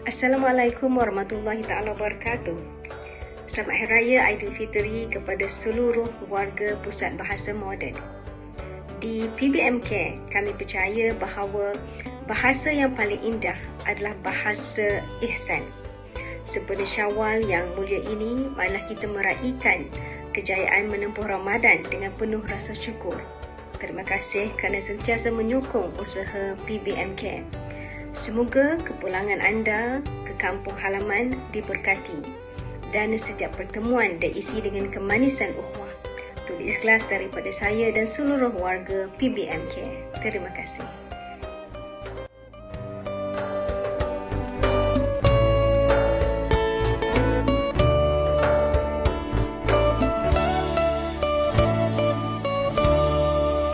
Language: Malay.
Assalamualaikum warahmatullahi taala wabarakatuh. Selamat Hari Raya Aidilfitri kepada seluruh warga Pusat Bahasa Moden. Di PBM Care, kami percaya bahawa bahasa yang paling indah adalah bahasa ihsan. Sempena Syawal yang mulia ini, marilah kita meraihkan kejayaan menempuh Ramadan dengan penuh rasa syukur. Terima kasih kerana sentiasa menyokong usaha PBM Care. Semoga kepulangan anda ke kampung halaman diberkati dan setiap pertemuan diisi dengan kemanisan ukhuwah. Tulis ikhlas daripada saya dan seluruh warga PBM Care. Terima kasih.